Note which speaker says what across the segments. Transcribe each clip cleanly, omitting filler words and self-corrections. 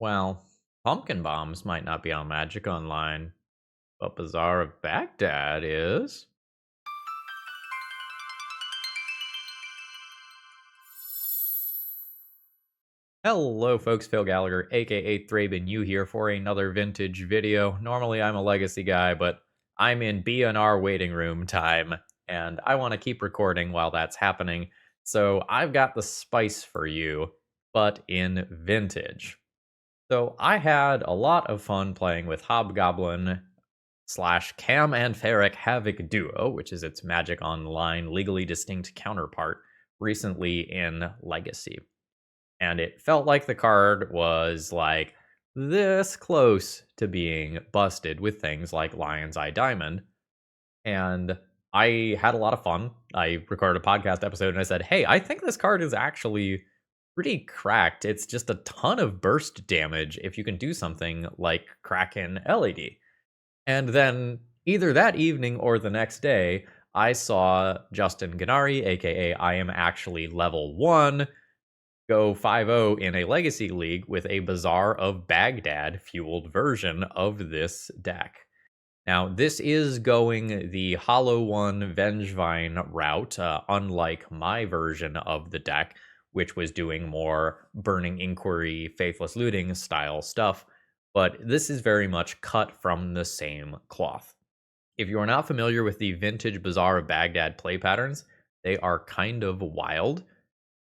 Speaker 1: Well, pumpkin bombs might not be on Magic Online, but Bazaar of Baghdad is. Hello, folks. Phil Gallagher, aka ThrabenU, here for another vintage video. Normally, I'm a legacy guy, but I'm in B&R waiting room time, and I want to keep recording while that's happening. So I've got the spice for you, but in vintage. So I had a lot of fun playing with Hobgoblin slash Cam and Ferric Havoc Duo, which is its Magic Online legally distinct counterpart, recently in Legacy. And it felt like the card was like this close to being busted with things like Lion's Eye Diamond. And I had a lot of fun. I recorded a podcast episode and I said, hey, I think this card is actually pretty cracked. It's just a ton of burst damage if you can do something like Kraken LED. And then either that evening or the next day, I saw Justin Ganari, aka I am actually level 1, go 5-0 in a Legacy League with a Bazaar of Baghdad fueled version of this deck. Now, this is going the Hollow One Vengevine route, unlike my version of the deck, which was doing more Burning Inquiry, Faithless Looting style stuff. But this is very much cut from the same cloth. If you are not familiar with the vintage Bazaar of Baghdad play patterns, they are kind of wild.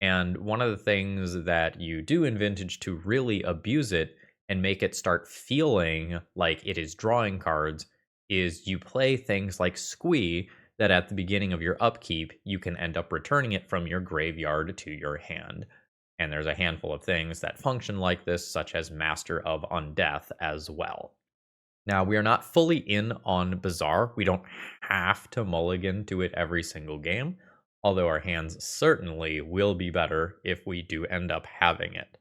Speaker 1: And one of the things that you do in Vintage to really abuse it and make it start feeling like it is drawing cards is you play things like Squee that at the beginning of your upkeep, you can end up returning it from your graveyard to your hand. And there's a handful of things that function like this, such as Master of Undeath as well. Now, we are not fully in on Bazaar. We don't have to mulligan to it every single game, although our hands certainly will be better if we do end up having it.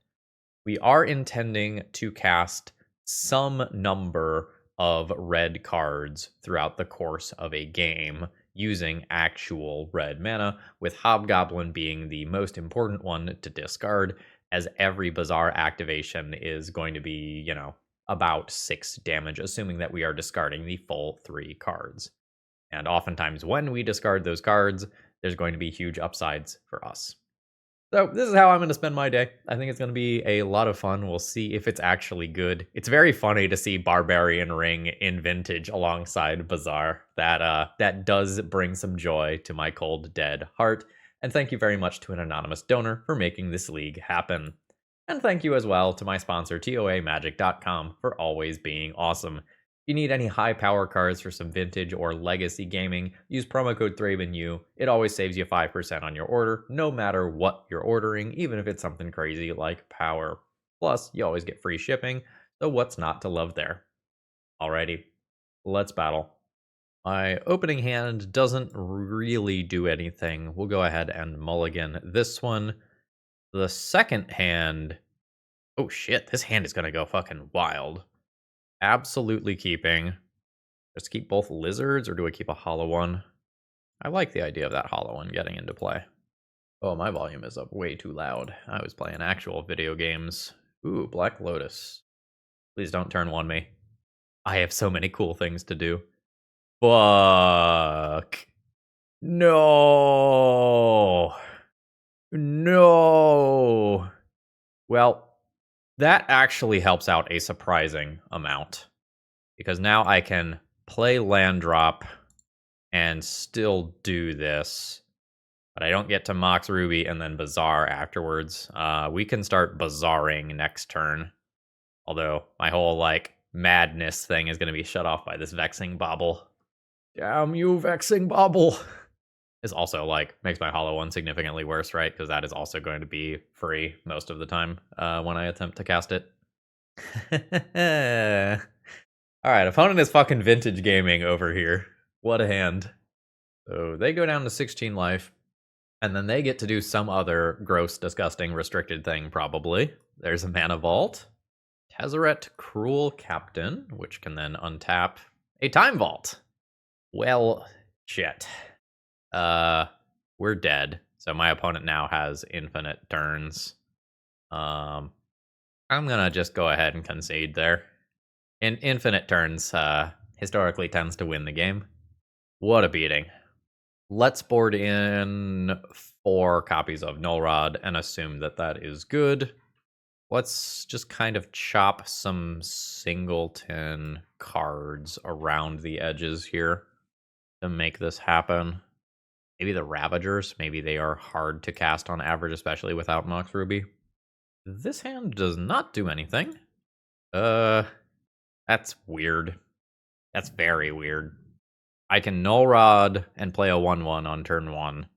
Speaker 1: We are intending to cast some number of red cards throughout the course of a game using actual red mana, with Hobgoblin being the most important one to discard, as every Bazaar activation is going to be, about 6 damage, assuming that we are discarding the full 3 cards. And oftentimes when we discard those cards, there's going to be huge upsides for us. So this is how I'm going to spend my day. I think it's going to be a lot of fun. We'll see if it's actually good. It's very funny to see Barbarian Ring in Vintage alongside Bazaar. That does bring some joy to my cold, dead heart. And thank you very much to an anonymous donor for making this league happen. And thank you as well to my sponsor, TOAMagic.com, for always being awesome. If you need any high power cards for some vintage or legacy gaming, use promo code ThrabenU. It always saves you 5% on your order, no matter what you're ordering, even if it's something crazy like power. Plus, you always get free shipping, so what's not to love there? Alrighty, let's battle. My opening hand doesn't really do anything. We'll go ahead and mulligan this one. The second hand... Oh shit, this hand is gonna go fucking wild. Absolutely keeping. Just keep both lizards, or do I keep a hollow one? I like the idea of that hollow one getting into play. Oh, my volume is up way too loud. I was playing actual video games. Ooh, Black Lotus. Please don't turn one me. I have so many cool things to do. Fuck. No. No. Well, that actually helps out a surprising amount, because now I can play land drop and still do this, but I don't get to Mox Ruby and then Bazaar afterwards. We can start Bazaaring next turn, although my whole, madness thing is going to be shut off by this Vexing Bauble. Damn you, Vexing Bauble! Is also, makes my hollow one significantly worse, right? Because that is also going to be free most of the time when I attempt to cast it. Alright, opponent is fucking vintage gaming over here. What a hand. So they go down to 16 life, and then they get to do some other gross, disgusting, restricted thing, probably. There's a Mana Vault. Tezzeret Cruel Captain, which can then untap a Time Vault. Well, shit. We're dead. So my opponent now has infinite turns. I I'm gonna just go ahead and concede there. Infinite turns historically tends to win the game. What a beating. Let's board in 4 copies of Null Rod and assume that that is good. Let's just kind of chop some singleton cards around the edges here to make this happen. Maybe the Ravagers, maybe they are hard to cast on average, especially without Mox Ruby. This hand does not do anything. That's weird. That's very weird. I can Null Rod and play a 1/1 on turn 1.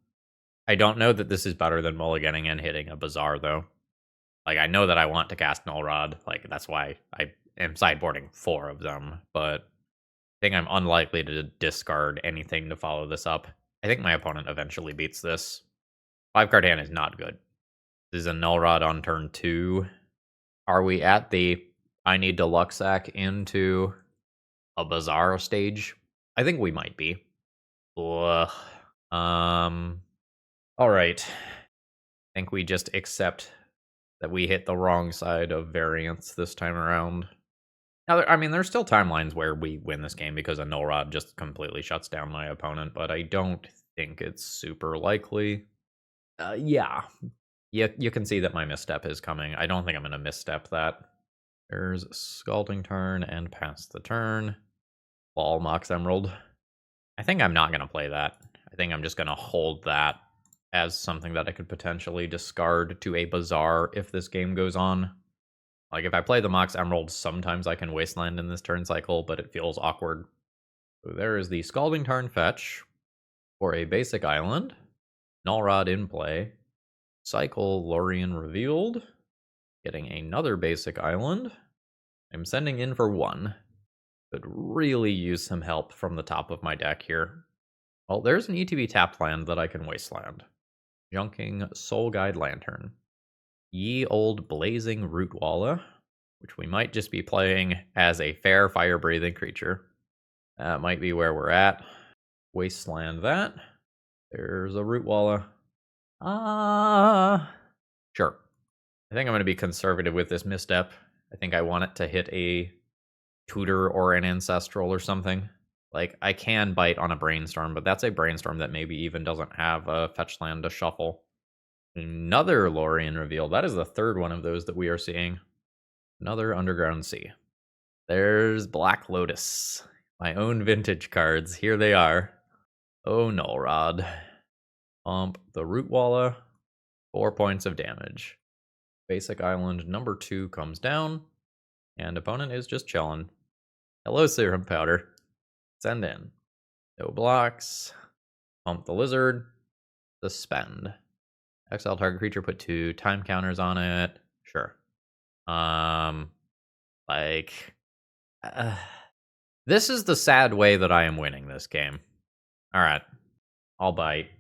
Speaker 1: I don't know that this is better than mulliganing and hitting a Bazaar, though. Like, I know that I want to cast Null Rod. Like, that's why I am sideboarding 4 of them. But I think I'm unlikely to discard anything to follow this up. I think my opponent eventually beats this. 5-card hand is not good. This is a Null Rod on turn 2. Are we at the I need to Luxac into a Bazaar stage? I think we might be. Ugh. Alright. I think we just accept that we hit the wrong side of variance this time around. Now, I mean, there's still timelines where we win this game because a Null Rod just completely shuts down my opponent, but I don't think it's super likely. Yeah. You can see that my misstep is coming. I don't think I'm going to misstep that. There's Scalding Turn and pass the turn. Ball Mox Emerald. I think I'm not going to play that. I think I'm just going to hold that as something that I could potentially discard to a Bazaar if this game goes on. Like, if I play the Mox Emerald, sometimes I can Wasteland in this turn cycle, but it feels awkward. So there is the Scalding Tarn fetch for a basic island. Null Rod in play. Cycle Lorien revealed. Getting another basic island. I'm sending in for 1. Could really use some help from the top of my deck here. Well, there's an ETB tapped land that I can Wasteland. Junking Soul Guide Lantern. Ye Old Blazing Rootwalla, which we might just be playing as a fair fire-breathing creature. That might be where we're at. Wasteland that. There's a Rootwalla. Sure. I think I'm going to be conservative with this misstep. I think I want it to hit a Tutor or an Ancestral or something. Like, I can bite on a Brainstorm, but that's a Brainstorm that maybe even doesn't have a fetch land to shuffle. Another Lorien reveal. That is the 3rd one of those that we are seeing. Another Underground Sea. There's Black Lotus. My own vintage cards. Here they are. Oh, Null Rod. Pump the Rootwalla. 4 points of damage. Basic Island number 2 comes down. And opponent is just chilling. Hello, Serum Powder. Send in. No blocks. Pump the Lizard. Suspend. Exile target creature, put 2 time counters on it. Sure. This is the sad way that I am winning this game. Alright. I'll bite.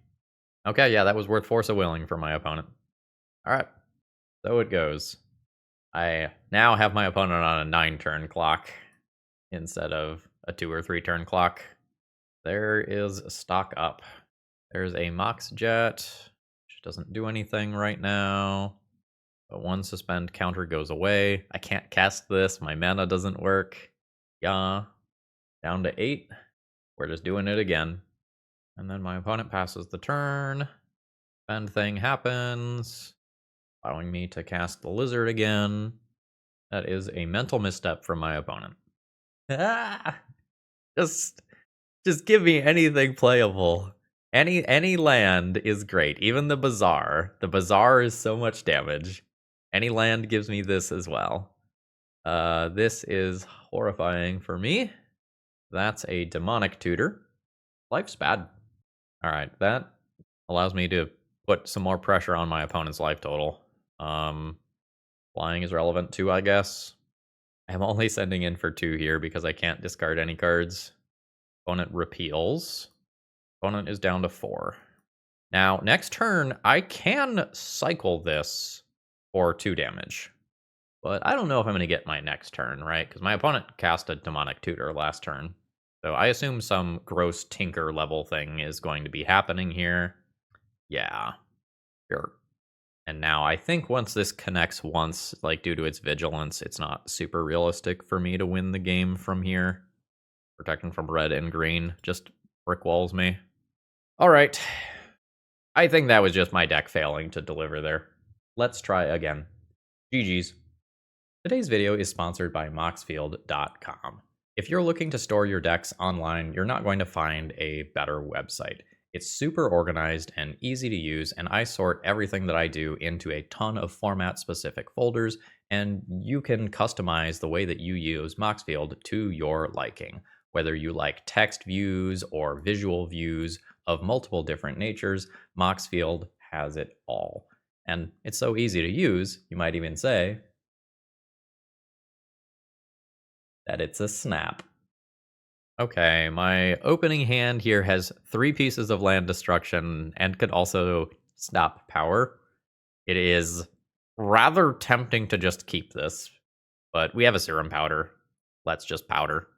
Speaker 1: Okay, yeah, that was worth Force of Willing for my opponent. Alright. So it goes. I now have my opponent on a 9-turn clock instead of a 2 or 3-turn clock. There is stock up. There's a Mox Jet, which doesn't do anything right now. But 1 suspend counter goes away. I can't cast this. My mana doesn't work. Yeah. Down to 8. We're just doing it again. And then my opponent passes the turn. Spend thing happens, allowing me to cast the Lizard again. That is a mental misstep from my opponent. Just give me anything playable. Any land is great. Even the Bazaar. The Bazaar is so much damage. Any land gives me this as well. This is horrifying for me. That's a Demonic Tutor. Life's bad. Alright, that allows me to put some more pressure on my opponent's life total. Flying is relevant too, I guess. I'm only sending in for 2 here because I can't discard any cards. Opponent repeals. Opponent is down to 4. Now, next turn, I can cycle this for 2 damage. But I don't know if I'm going to get my next turn, right? Because my opponent cast a Demonic Tutor last turn. So I assume some gross Tinker level thing is going to be happening here. Yeah, sure. And now I think once this connects once, like due to its vigilance, it's not super realistic for me to win the game from here. Protecting from red and green just brick walls me. All right. I think that was just my deck failing to deliver there. Let's try again. GG's. Today's video is sponsored by Moxfield.com. If you're looking to store your decks online, you're not going to find a better website. It's super organized and easy to use, and I sort everything that I do into a ton of format-specific folders, and you can customize the way that you use Moxfield to your liking. Whether you like text views or visual views of multiple different natures, Moxfield has it all. And it's so easy to use, you might even say, that it's a snap. Okay, my opening hand here has 3 pieces of land destruction and could also stop power. It is rather tempting to just keep this, but we have a serum powder. Let's just powder.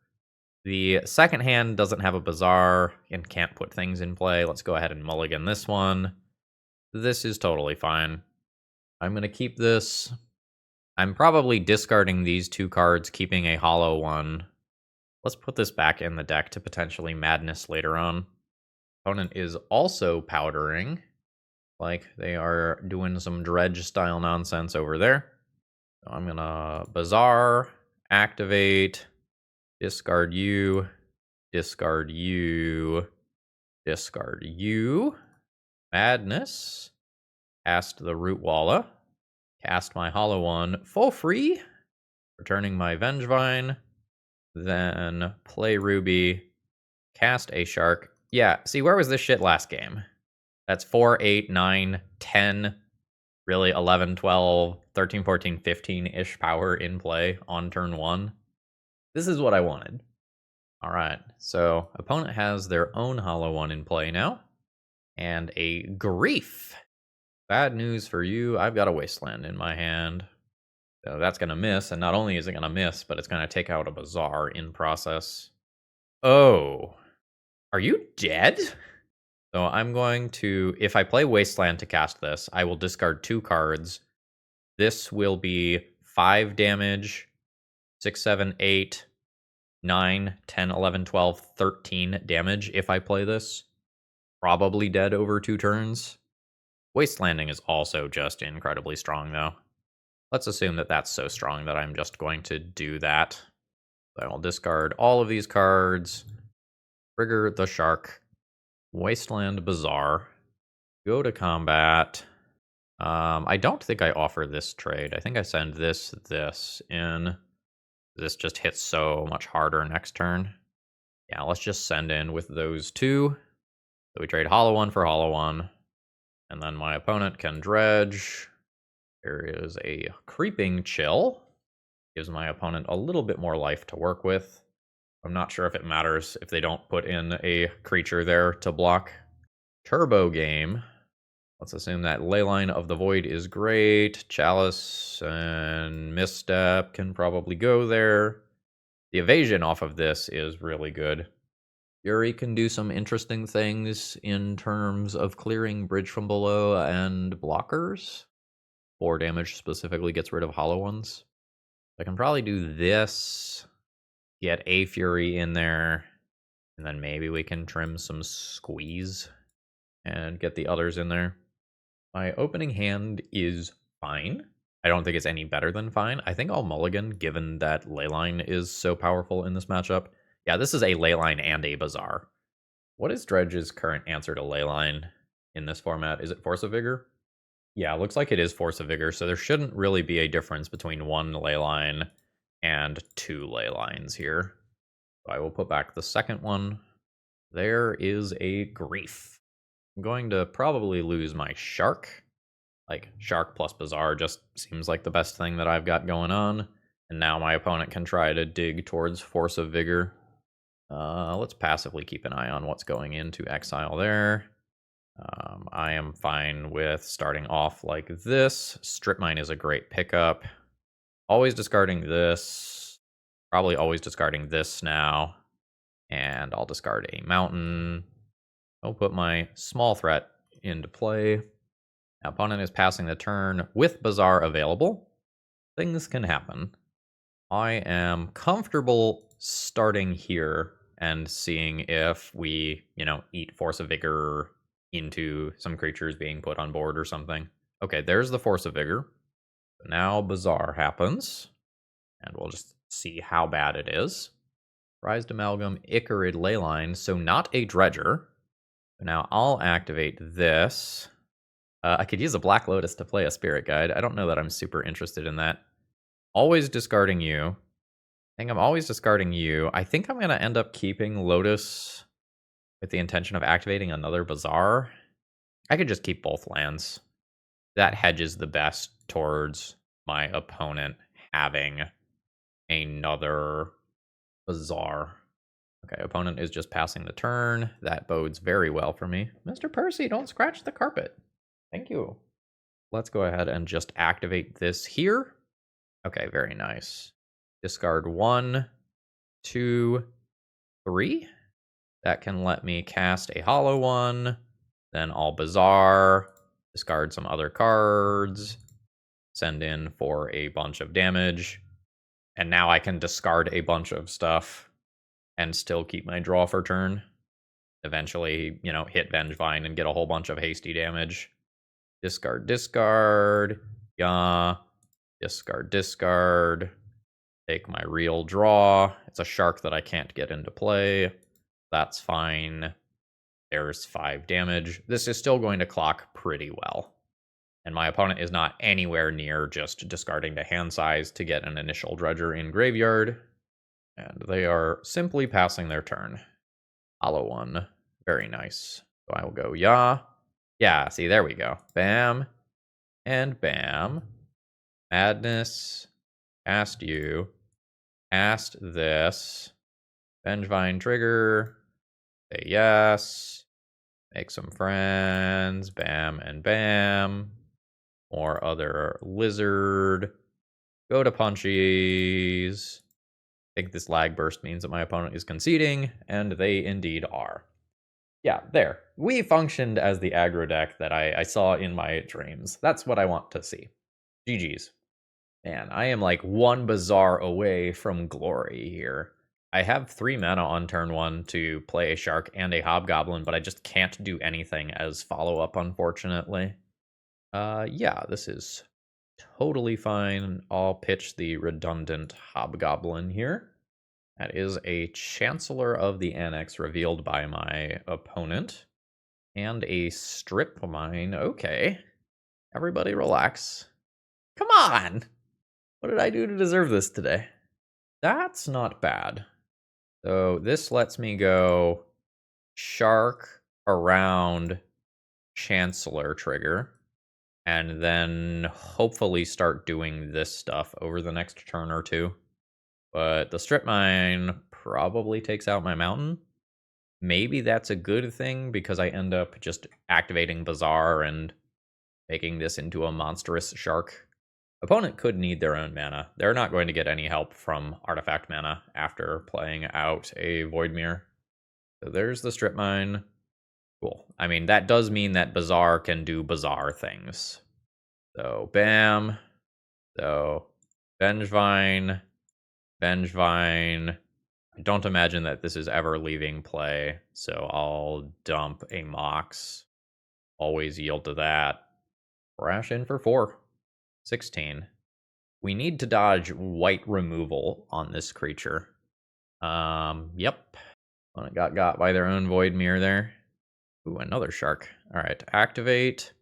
Speaker 1: The second hand doesn't have a bazaar and can't put things in play. Let's go ahead and mulligan this one. This is totally fine. I'm going to keep this. I'm probably discarding these 2 cards, keeping a hollow one. Let's put this back in the deck to potentially madness later on. Opponent is also powdering. Like they are doing some dredge style nonsense over there. So I'm gonna Bazaar, activate, discard you, discard you, discard you, madness, cast the Rootwalla, cast my hollow one for free, returning my Vengevine, then play Ruby, cast a shark. Yeah, see, where was this shit last game? That's 4, 8, 9, 10, really 11, 12, 13, 14, 15-ish power in play on turn 1. This is what I wanted. All right, so opponent has their own hollow one in play now. And a grief. Bad news for you, I've got a wasteland in my hand. So that's going to miss, and not only is it going to miss, but it's going to take out a bazaar in process. Oh, are you dead? So I'm going to, if I play Wasteland to cast this, I will discard 2 cards. This will be 5 damage, 6, 7, 8, 9, 10, 11, 12, 13 damage if I play this. Probably dead over 2 turns. Wastelanding is also just incredibly strong, though. Let's assume that that's so strong that I'm just going to do that. I will discard all of these cards, trigger the shark, Wasteland Bazaar, go to combat. I don't think I offer this trade. I think I send this in. This just hits so much harder next turn. Yeah, let's just send in with those 2. So we trade hollow one for hollow one. And then my opponent can dredge. There is a creeping chill. Gives my opponent a little bit more life to work with. I'm not sure if it matters if they don't put in a creature there to block. Turbo game. Let's assume that Leyline of the Void is great. Chalice and Misstep can probably go there. The evasion off of this is really good. Fury can do some interesting things in terms of clearing Bridge from Below and blockers. 4 damage specifically gets rid of hollow ones. I can probably do this, get a Fury in there, and then maybe we can trim some squeeze and get the others in there. My opening hand is fine. I don't think it's any better than fine. I think I'll mulligan, given that Leyline is so powerful in this matchup. Yeah, this is a Leyline and a Bazaar. What is Dredge's current answer to Leyline in this format? Is it Force of Vigor? Yeah, it looks like it is Force of Vigor, so there shouldn't really be a difference between 1 Leyline and 2 Leylines here. So I will put back the second one. There is a grief. I'm going to probably lose my shark. Like, shark plus Bazaar just seems like the best thing that I've got going on. And now my opponent can try to dig towards Force of Vigor. Let's passively keep an eye on what's going into exile there. I am fine with starting off like this. Strip Mine is a great pickup. Always discarding this. Probably always discarding this now. And I'll discard a mountain. I'll put my small threat into play. Opponent is passing the turn with Bazaar available. Things can happen. I am comfortable starting here and seeing if we, eat Force of Vigor into some creatures being put on board or something. Okay, there's the Force of Vigor. Now Bazaar happens, and we'll just see how bad it is. Prized Amalgam, Icarid Leyline, so not a Dredger. Now I'll activate this. I could use a Black Lotus to play a Spirit Guide. I don't know that I'm super interested in that. Always discarding you. I think I'm always discarding you. I think I'm going to end up keeping Lotus with the intention of activating another Bazaar. I could just keep both lands. That hedges the best towards my opponent having another Bazaar. Okay, opponent is just passing the turn. That bodes very well for me. Mr. Percy, don't scratch the carpet. Thank you. Let's go ahead and just activate this here. Okay, very nice. Discard 1, 2, 3. That can let me cast a hollow one. Then I'll Bazaar, discard some other cards, send in for a bunch of damage. And now I can discard a bunch of stuff and still keep my draw for turn. Eventually, hit Vengevine and get a whole bunch of hasty damage. Discard, discard. Yeah. Discard, discard. Take my real draw. It's a shark that I can't get into play. That's fine. There's 5 damage. This is still going to clock pretty well. And my opponent is not anywhere near just discarding to hand size to get an initial Dredger in graveyard. And they are simply passing their turn. Hollow one. Very nice. So I will go, yeah. Yeah, see, there we go. Bam. And bam. Madness. Cast you. Cast this. Vengevine trigger. Say yes. Make some friends. Bam and bam. More other lizard. Go to punchies. I think this lag burst means that my opponent is conceding, and they indeed are. Yeah, there. We functioned as the aggro deck that I saw in my dreams. That's what I want to see. GG's. Man, I am like 1 Bazaar away from glory here. I have 3 mana on turn 1 to play a Shark and a Hobgoblin, but I just can't do anything as follow-up, unfortunately. Yeah, this is totally fine. I'll pitch the redundant Hobgoblin here. That is a Chancellor of the Annex revealed by my opponent. And a Strip Mine. Okay. Everybody relax. Come on! What did I do to deserve this today? That's not bad. So this lets me go Shark around Chancellor trigger. And then hopefully start doing this stuff over the next turn or two. But the Strip Mine probably takes out my mountain. Maybe that's a good thing because I end up just activating Bazaar and making this into a monstrous shark. Opponent could need their own mana. They're not going to get any help from artifact mana after playing out a Voidmere. So there's the Strip Mine. Cool. I mean, that does mean that Bazaar can do Bazaar things. So, bam. So, Vengevine. Vengevine. I don't imagine that this is ever leaving play, so I'll dump a Mox. Always yield to that. Crash in for 4. 16. We need to dodge white removal on this creature. Yep. Well, it got by their own Voidmere there. Ooh, another shark. Alright, activate.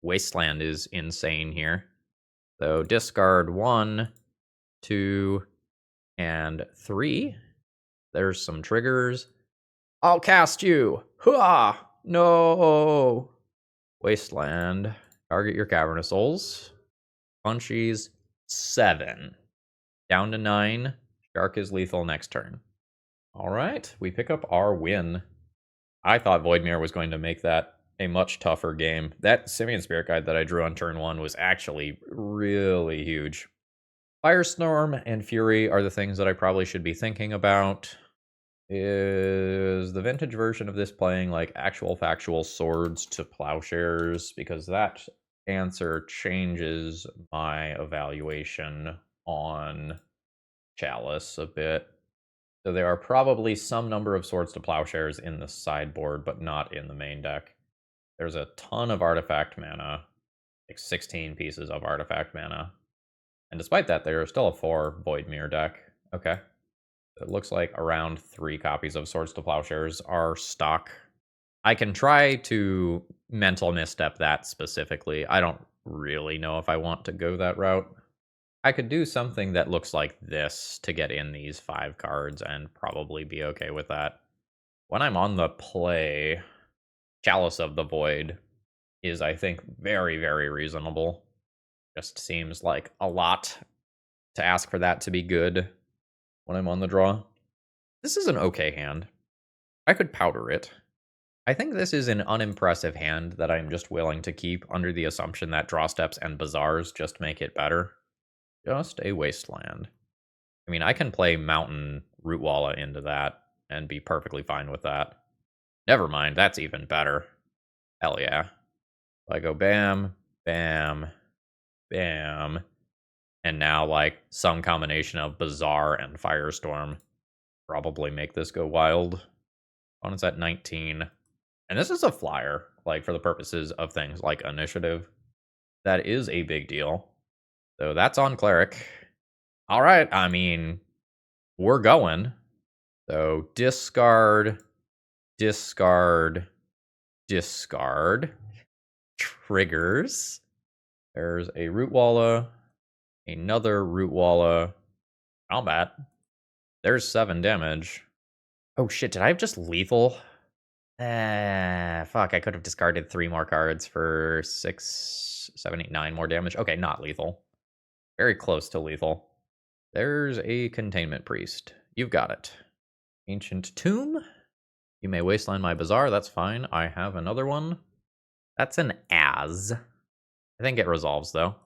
Speaker 1: Wasteland is insane here. So discard 1, 2, and 3. There's some triggers. I'll cast you. Hooah! No! Wasteland. Target your Cavernous Souls. Punchies. 7. Down to 9. Shark is lethal next turn. Alright, we pick up our win. I thought Voidmere was going to make that a much tougher game. That Simian Spirit Guide that I drew on turn 1 was actually really huge. Firestorm and Fury are the things that I probably should be thinking about. Is the vintage version of this playing like actual factual swords to plowshares? Because that answer changes my evaluation on Chalice a bit. So there are probably some number of Swords to Plowshares in the sideboard, but not in the main deck. There's a ton of artifact mana, like 16 pieces of artifact mana. And despite that, there is still a 4 Voidmere deck. Okay. It looks like around 3 copies of Swords to Plowshares are stock. I can try to mental misstep that specifically. I don't really know if I want to go that route. I could do something that looks like this to get in these 5 cards and probably be okay with that. When I'm on the play, Chalice of the Void is, I think, very, very reasonable. Just seems like a lot to ask for that to be good when I'm on the draw. This is an okay hand. I could powder it. I think this is an unimpressive hand that I'm just willing to keep under the assumption that draw steps and bazaars just make it better. Just a wasteland. I mean, I can play Mountain Rootwalla into that and be perfectly fine with that. Never mind, that's even better. Hell yeah. I go bam, bam, bam, and now, like, some combination of Bazaar and Firestorm probably make this go wild. Opponent's at 19. And this is a flyer, like, for the purposes of things like initiative. That is a big deal. So that's on Cleric. All right, I mean, we're going. So discard, discard, discard. Triggers. There's a Rootwalla, another Rootwalla. Combat. There's 7 damage. Oh shit, did I have just lethal? Fuck, I could have discarded 3 more cards for 6, 7, 8, 9 more damage. Okay, not lethal. Very close to lethal. There's a Containment Priest. You've got it. Ancient Tomb. You may wasteland my Bazaar, that's fine. I have another one. That's an As. I think it resolves, though.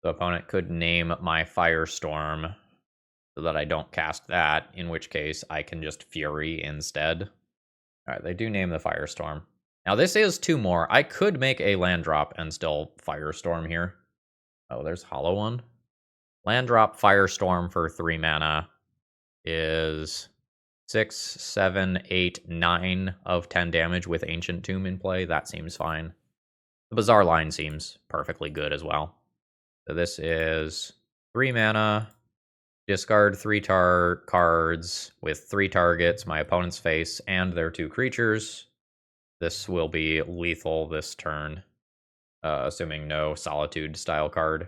Speaker 1: The opponent could name my Firestorm so that I don't cast that, in which case I can just Fury instead. Alright, they do name the Firestorm. Now, this is 2 more. I could make a land drop and still Firestorm here. Oh, there's Hollow One. Land drop Firestorm for 3 mana is 6, 7, 8, 9 of 10 damage with Ancient Tomb in play. That seems fine. The Bazaar line seems perfectly good as well. So this is 3 mana, discard 3 cards with 3 targets, my opponent's face, and their 2 creatures. This will be lethal this turn, assuming no Solitude style card.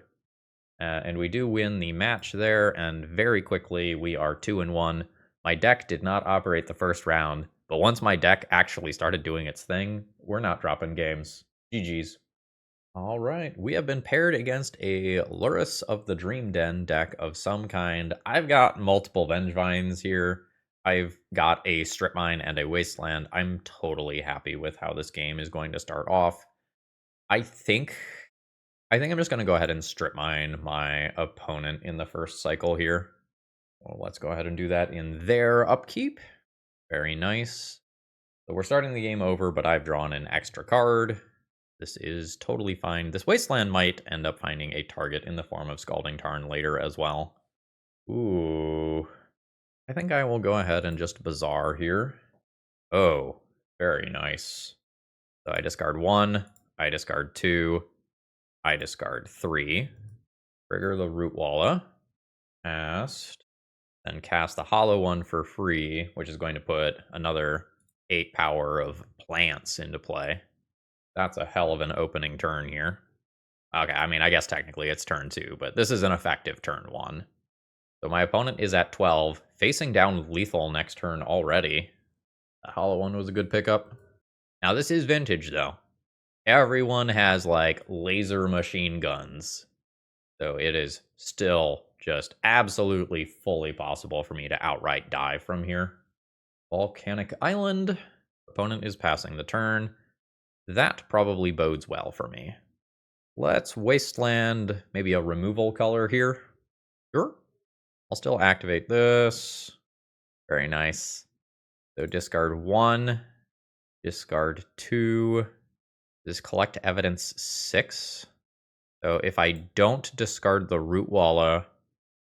Speaker 1: And we do win the match there, and very quickly we are 2-1. My deck did not operate the first round, but once my deck actually started doing its thing, we're not dropping games. GG's. All right, we have been paired against a Lurrus of the Dream Den deck of some kind. I've got multiple Vengevines here. I've got a Strip Mine and a Wasteland. I'm totally happy with how this game is going to start off. I think I'm just going to go ahead and Strip Mine my opponent in the first cycle here. Well, let's go ahead and do that in their upkeep. Very nice. So we're starting the game over, but I've drawn an extra card. This is totally fine. This Wasteland might end up finding a target in the form of Scalding Tarn later as well. Ooh. I think I will go ahead and just Bazaar here. Oh, very nice. So I discard 1, I discard 2, I discard 3. Trigger the Rootwalla. Cast. Then cast the Hollow One for free, which is going to put another 8 power of plants into play. That's a hell of an opening turn here. Okay, I mean, I guess technically it's turn 2, but this is an effective turn 1. So my opponent is at 12, facing down lethal next turn already. The Hollow One was a good pickup. Now, this is vintage, though. Everyone has, like, laser machine guns. So it is still just absolutely fully possible for me to outright die from here. Volcanic Island. Opponent is passing the turn. That probably bodes well for me. Let's Wasteland maybe a removal color here. Sure. I'll still activate this. Very nice. So discard 1. Discard 2. This collect evidence 6. So if I don't discard the Rootwalla,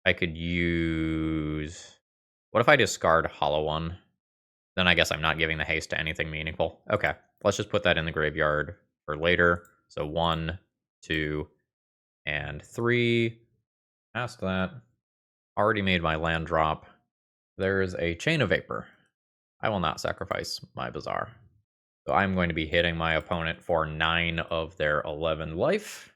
Speaker 1: I could use... What if I discard Hollow One? Then I guess I'm not giving the haste to anything meaningful. Okay, let's just put that in the graveyard for later. So 1, 2, and 3. Past that. Already made my land drop. There's a Chain of Vapor. I will not sacrifice my Bazaar. So I'm going to be hitting my opponent for 9 of their 11 life,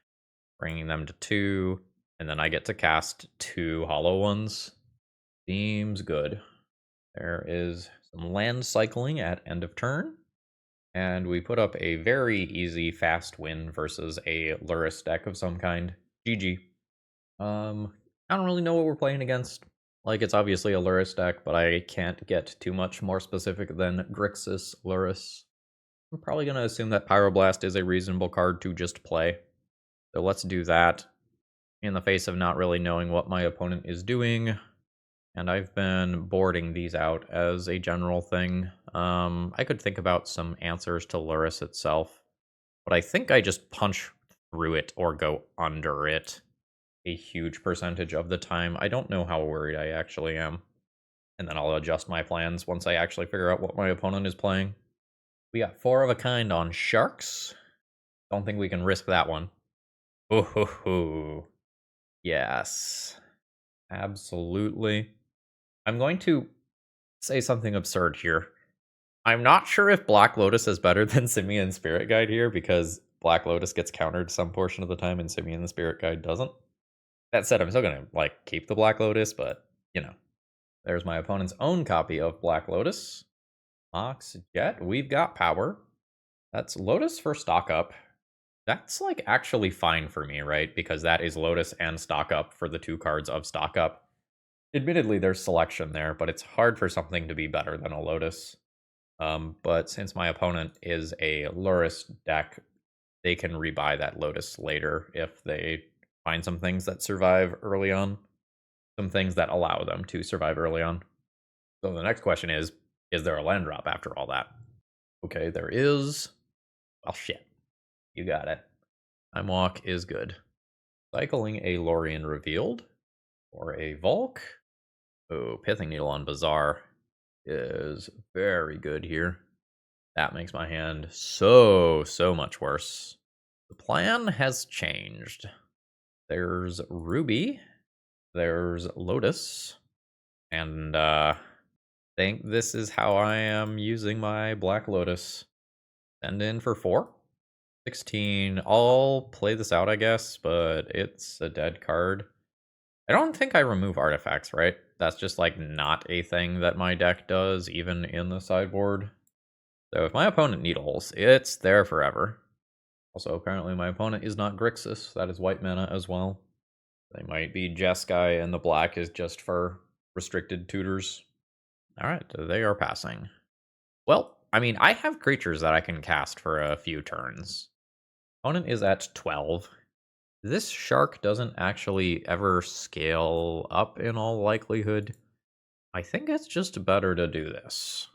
Speaker 1: bringing them to 2, and then I get to cast 2 Hollow Ones. Seems good. There is some land cycling at end of turn, and we put up a very easy fast win versus a Lurrus deck of some kind. GG. I don't really know what we're playing against. Like, it's obviously a Lurrus deck, but I can't get too much more specific than Grixis Lurrus. I'm probably going to assume that Pyroblast is a reasonable card to just play. So let's do that in the face of not really knowing what my opponent is doing. And I've been boarding these out as a general thing. I could think about some answers to Lurrus itself, but I think I just punch through it or go under it a huge percentage of the time. I don't know how worried I actually am. And then I'll adjust my plans once I actually figure out what my opponent is playing. We got 4 of a kind on Sharks. Don't think we can risk that one. Ooh, hoo, hoo. Yes. Absolutely. I'm going to say something absurd here. I'm not sure if Black Lotus is better than Simian Spirit Guide here, because Black Lotus gets countered some portion of the time and Simian the Spirit Guide doesn't. That said, I'm still going to, like, keep the Black Lotus, but, you know. There's my opponent's own copy of Black Lotus. Mox Jet, we've got power. That's Lotus for stock up. That's, like, actually fine for me, right? Because that is Lotus and stock up for the 2 cards of stock up. Admittedly, there's selection there, but it's hard for something to be better than a Lotus. But since my opponent is a Lurrus deck, they can rebuy that Lotus later if they find some things that survive early on. Some things that allow them to survive early on. So the next question is there a land drop after all that? Okay, there is. Well, shit. You got it. Time walk is good. Cycling a Lorien Revealed or a Volk. Oh, Pithing Needle on Bazaar is very good here. That makes my hand so much worse. The plan has changed. There's Ruby. There's Lotus. And I think this is how I am using my Black Lotus. Send in for 4. 16. I'll play this out, I guess, but it's a dead card. I don't think I remove artifacts, right? That's just, like, not a thing that my deck does, even in the sideboard. So if my opponent needles, it's there forever. Also, apparently my opponent is not Grixis. That is white mana as well. They might be Jeskai, and the black is just for restricted tutors. Alright, they are passing. Well, I mean, I have creatures that I can cast for a few turns. Opponent is at 12. This shark doesn't actually ever scale up in all likelihood. I think it's just better to do this.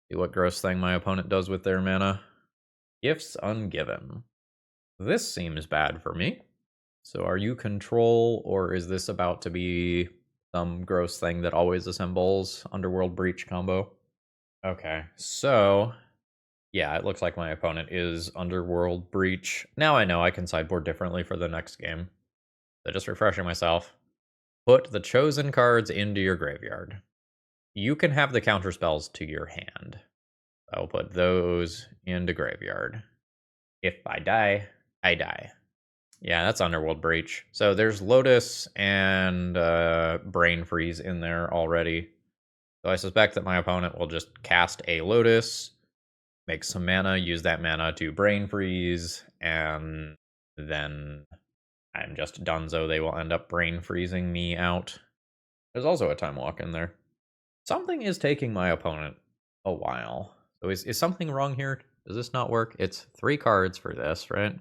Speaker 1: See what gross thing my opponent does with their mana. Gifts ungiven. This seems bad for me. So are you control, or is this about to be some gross thing that always assembles Underworld Breach combo? Okay, so yeah, it looks like my opponent is Underworld Breach. Now I know I can sideboard differently for the next game. So just refreshing myself. Put the chosen cards into your graveyard. You can have the counter spells to your hand. I'll put those into graveyard. If I die, I die. Yeah, that's Underworld Breach. So there's Lotus and Brain Freeze in there already. So I suspect that my opponent will just cast a Lotus, make some mana, use that mana to Brain Freeze, and then I'm just donezo. They will end up Brain Freezing me out. There's also a Time Walk in there. Something is taking my opponent a while. So is something wrong here? Does this not work? It's 3 cards for this, right?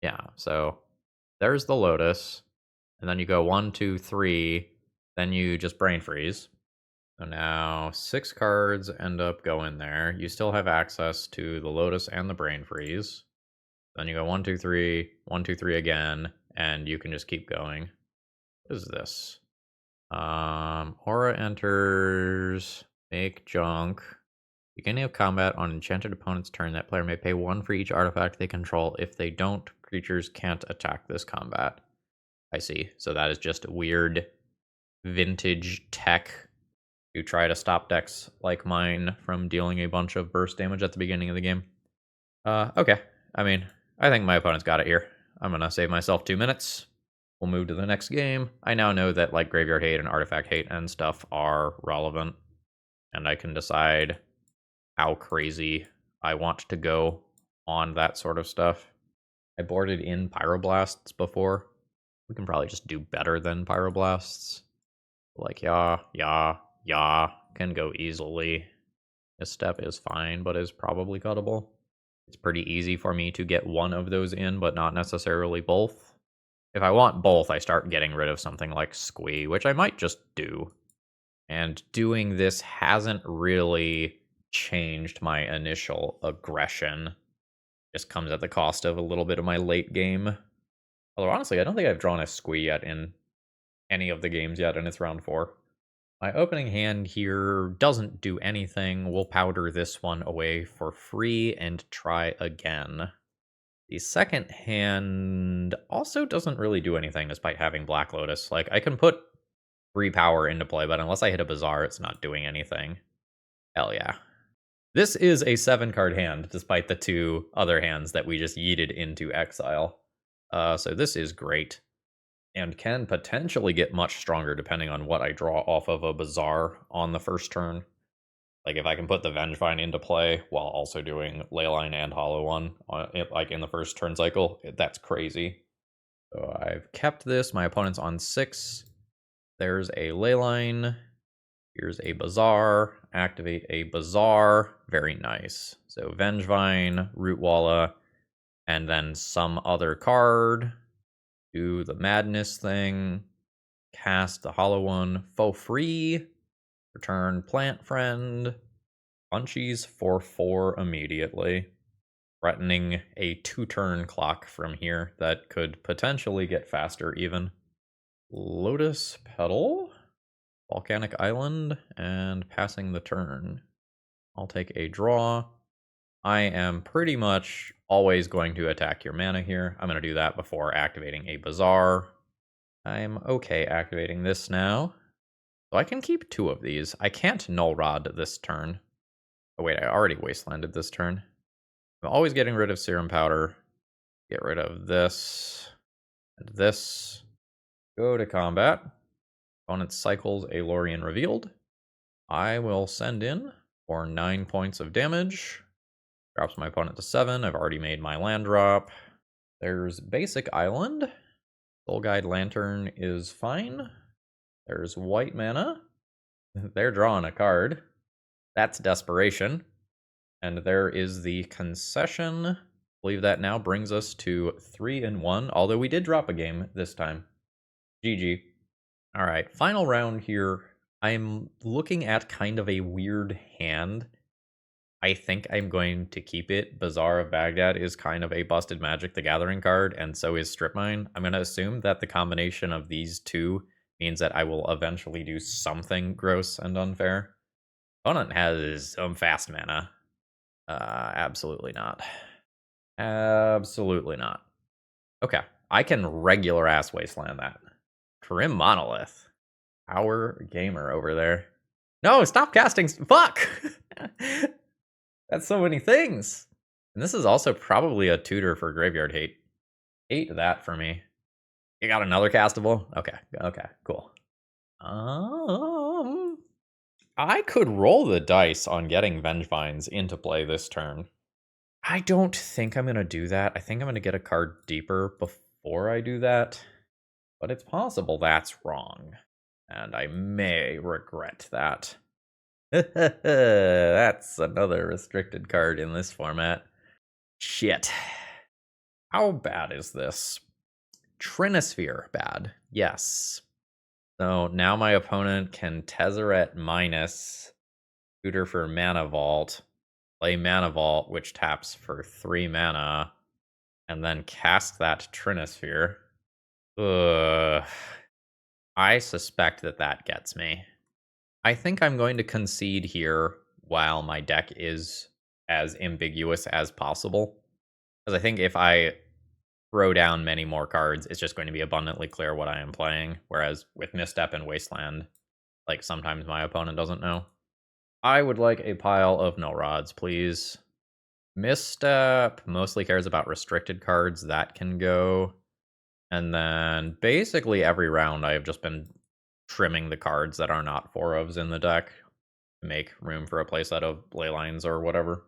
Speaker 1: Yeah, so there's the Lotus. And then you go 1, 2, 3. Then you just Brain Freeze. So now 6 cards end up going there. You still have access to the Lotus and the Brain Freeze. Then you go 1, 2, 3, 1, 2, 3 again, and you can just keep going. What is this? Aura enters, make junk. Beginning of combat on enchanted opponent's turn, that player may pay 1 for each artifact they control. If they don't, creatures can't attack this combat. I see. So that is just weird vintage tech to try to stop decks like mine from dealing a bunch of burst damage at the beginning of the game. Okay. I mean, I think my opponent's got it here. I'm gonna save myself 2 minutes. We'll move to the next game. I now know that like graveyard hate and artifact hate and stuff are relevant, and I can decide how crazy I want to go on that sort of stuff. I boarded in Pyroblasts before. We can probably just do better than Pyroblasts. Like, yeah, can go easily. This step is fine, but is probably cuttable. It's pretty easy for me to get one of those in, but not necessarily both. If I want both, I start getting rid of something like Squee, which I might just do. And doing this hasn't really changed my initial aggression. Just comes at the cost of a little bit of my late game. Although honestly, I don't think I've drawn a Squee yet in any of the games yet, and it's round 4. My opening hand here doesn't do anything. We'll powder this one away for free and try again. The second hand also doesn't really do anything despite having Black Lotus. Like, I can put 3 power into play, but unless I hit a Bazaar, it's not doing anything. Hell yeah. This is a 7-card hand, despite the 2 other hands that we just yeeted into exile. So this is great, and can potentially get much stronger depending on what I draw off of a Bazaar on the first turn. Like, if I can put the Vengevine into play while also doing Leyline and Hollow One, like in the first turn cycle, that's crazy. So I've kept this. My opponent's on 6. There's a Leyline. Here's a Bazaar. Activate a Bazaar. Very nice. So Vengevine, Rootwalla, and then some other card. Do the Madness thing. Cast the Hollow One for free. Return Plant Friend. Punchies for 4 immediately. Threatening a 2-turn clock from here that could potentially get faster even. Lotus Petal. Volcanic Island, and passing the turn. I'll take a draw. I am pretty much always going to attack your mana here. I'm going to do that before activating a Bazaar. I'm okay activating this now. So I can keep 2 of these. I can't Null Rod this turn. Oh wait, I already Wastelanded this turn. I'm always getting rid of Serum Powder. Get rid of this. And this. Go to combat. Opponent cycles a Lorien Revealed. I will send in for 9 points of damage. Drops my opponent to 7. I've already made my land drop. There's Basic Island. Soul Guide Lantern is fine. There's white mana. They're drawing a card. That's Desperation. And there is the Concession. I believe that now brings us to 3-1, although we did drop a game this time. GG. All right, final round here. I'm looking at kind of a weird hand. I think I'm going to keep it. Bazaar of Baghdad is kind of a Busted Magic the Gathering card, and so is Strip Mine. I'm going to assume that the combination of these two means that I will eventually do something gross and unfair. Opponent has some fast mana. Absolutely not. Absolutely not. Okay, I can regular ass Wasteland that. Grim Monolith. Our gamer over there. No, stop casting. Fuck! That's so many things. And this is also probably a tutor for Graveyard Hate. Hate that for me. You got another castable? Okay, cool. I could roll the dice on getting Vengevines into play this turn. I don't think I'm going to do that. I think I'm going to get a card deeper before I do that. But it's possible that's wrong. And I may regret that. That's another restricted card in this format. Shit. How bad is this? Trinisphere bad. Yes. So now my opponent can Tezzeret minus, tutor for Mana Vault, play Mana Vault, which taps for 3 mana, and then cast that Trinisphere. Ugh. I suspect that that gets me. I think I'm going to concede here while my deck is as ambiguous as possible. Because I think if I throw down many more cards, it's just going to be abundantly clear what I am playing. Whereas with Misstep and Wasteland, like sometimes my opponent doesn't know. I would like a pile of Null Rods, please. Misstep mostly cares about restricted cards. That can go. And then basically every round I have just been trimming the cards that are not 4-ofs in the deck to make room for a playset of Leylines or whatever.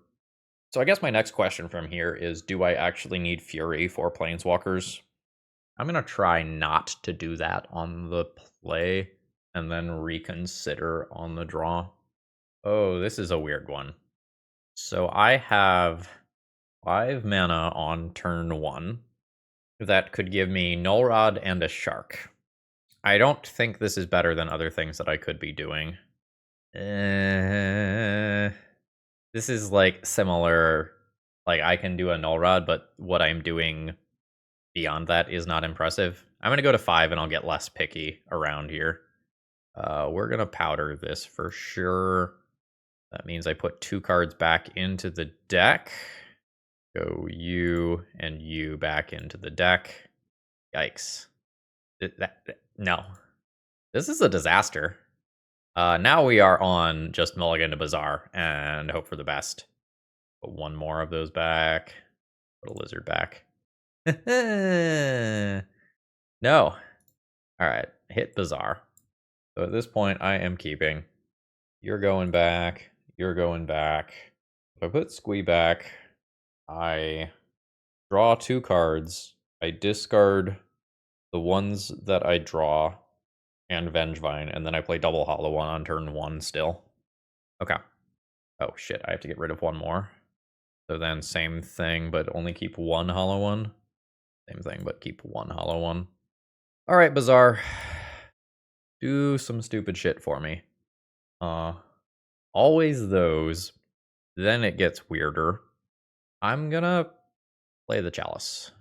Speaker 1: So I guess my next question from here is, do I actually need Fury for Planeswalkers? I'm going to try not to do that on the play and then reconsider on the draw. Oh, this is a weird one. So I have 5 mana on turn 1 that could give me Null Rod and a Shark. I don't think this is better than other things that I could be doing. This is like similar. Like I can do a Null Rod, but what I'm doing beyond that is not impressive. I'm going to go to 5 and I'll get less picky around here. We're going to powder this for sure. That means I put 2 cards back into the deck. Go you and you back into the deck. Yikes. No. This is a disaster. Now we are on just mulligan to Bazaar and hope for the best. Put 1 more of those back. Put a lizard back. No. Alright, hit Bazaar. So at this point, I am keeping. You're going back. You're going back. If I put Squee back, I draw 2 cards. I discard the ones that I draw and Vengevine, and then I play double Hollow One on turn 1 still. Okay. Oh shit, I have to get rid of 1 more. So then same thing, but only keep 1 Hollow One. Same thing, but keep 1 Hollow One. Alright, Bazaar. Do some stupid shit for me. Always those. Then it gets weirder. I'm gonna play the Chalice.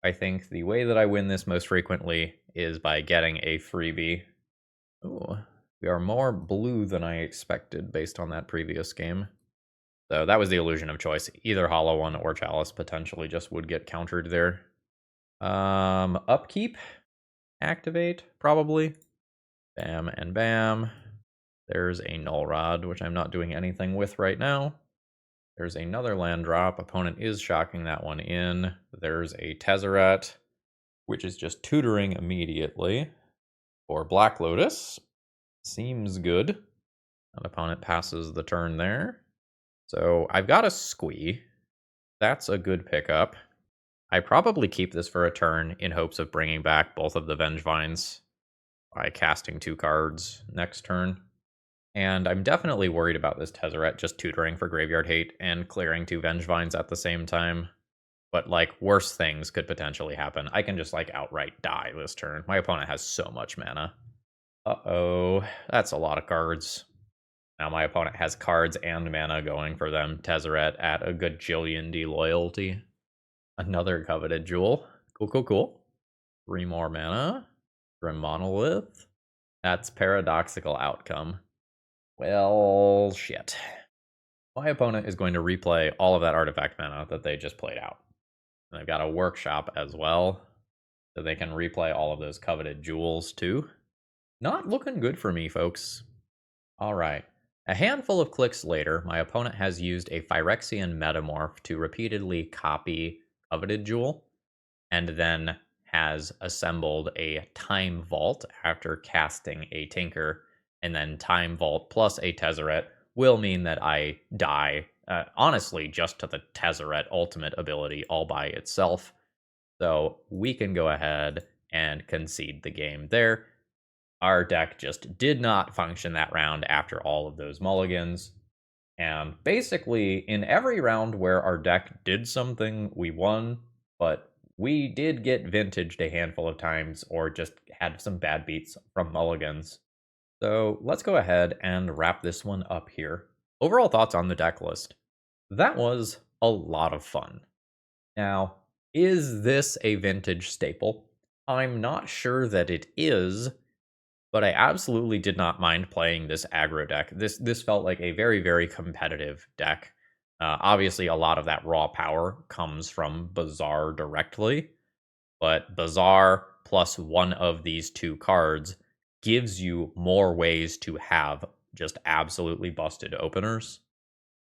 Speaker 1: I think the way that I win this most frequently is by getting a freebie. Ooh, we are more blue than I expected based on that previous game. So that was the illusion of choice. Either Hollow One or Chalice potentially just would get countered there. Upkeep. Activate, probably. Bam and bam. There's a Null Rod, which I'm not doing anything with right now. There's another land drop. Opponent is shocking that one in. There's a Tezzeret, which is just tutoring immediately. For Black Lotus. Seems good. An opponent passes the turn there. So I've got a Squee. That's a good pickup. I probably keep this for a turn in hopes of bringing back both of the Vengevines by casting 2 cards next turn. And I'm definitely worried about this Tezzeret just tutoring for Graveyard Hate and clearing 2 Vengevines at the same time. But, like, worse things could potentially happen. I can just, like, outright die this turn. My opponent has so much mana. Uh-oh. That's a lot of cards. Now my opponent has cards and mana going for them. Tezzeret at a gajillion D loyalty. Another coveted jewel. Cool, cool, cool. 3 more mana. Grim Monolith. That's paradoxical outcome. Well, shit. My opponent is going to replay all of that artifact mana that they just played out. And they've got a workshop as well, so they can replay all of those coveted jewels too. Not looking good for me, folks. All right. A handful of clicks later, my opponent has used a Phyrexian Metamorph to repeatedly copy coveted jewel, and then has assembled a Time Vault after casting a Tinker, and then Time Vault plus a Tezzeret will mean that I die, honestly, just to the Tezzeret ultimate ability all by itself. So we can go ahead and concede the game there. Our deck just did not function that round after all of those mulligans. And basically, in every round where our deck did something, we won, but we did get vintaged a handful of times or just had some bad beats from mulligans. So let's go ahead and wrap this one up here. Overall thoughts on the deck list. That was a lot of fun. Now, Is this a vintage staple? I'm not sure that it is, but I absolutely did not mind playing this aggro deck. This felt like a very, very competitive deck. Obviously, a lot of that raw power comes from Bazaar directly, but Bazaar plus one of these two cards gives you more ways to have just absolutely busted openers.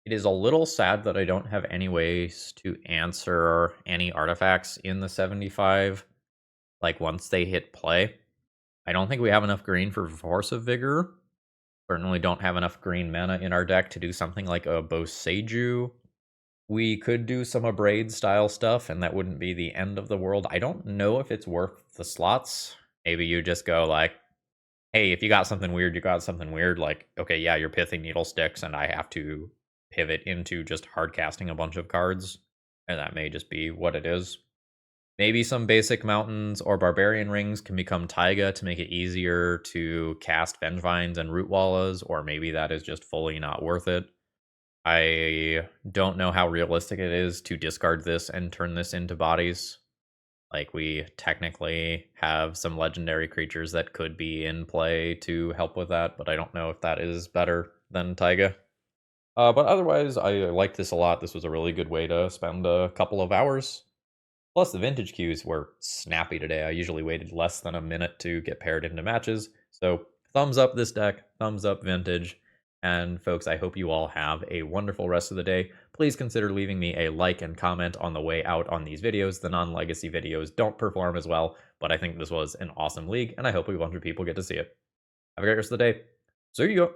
Speaker 1: It is a little sad that I don't have any ways to answer any artifacts in the 75, like once they hit play. I don't think we have enough green for Force of Vigor. Certainly don't have enough green mana in our deck to do something like a Boseiju. We could do some Abrade style stuff, and that wouldn't be the end of the world. I don't know if it's worth the slots. Maybe you just go like, hey, if you got something weird, you got something weird. Like, okay, yeah, you're pithing needle sticks, and I have to pivot into just hard casting a bunch of cards. And that may just be what it is. Maybe some basic mountains or barbarian rings can become taiga to make it easier to cast Vengevines and Rootwallas, or maybe that is just fully not worth it. I don't know how realistic it is to discard this and turn this into bodies. Like, we technically have some legendary creatures that could be in play to help with that, but I don't know if that is better than taiga. But otherwise, I like this a lot. This was a really good way to spend a couple of hours. Plus, the vintage queues were snappy today. I usually waited less than a minute to get paired into matches. So, thumbs up this deck, thumbs up vintage. And folks, I hope you all have a wonderful rest of the day. Please consider leaving me a like and comment on the way out on these videos. The non-legacy videos don't perform as well, but I think this was an awesome league, and I hope a bunch of people get to see it. Have a great rest of the day. See you.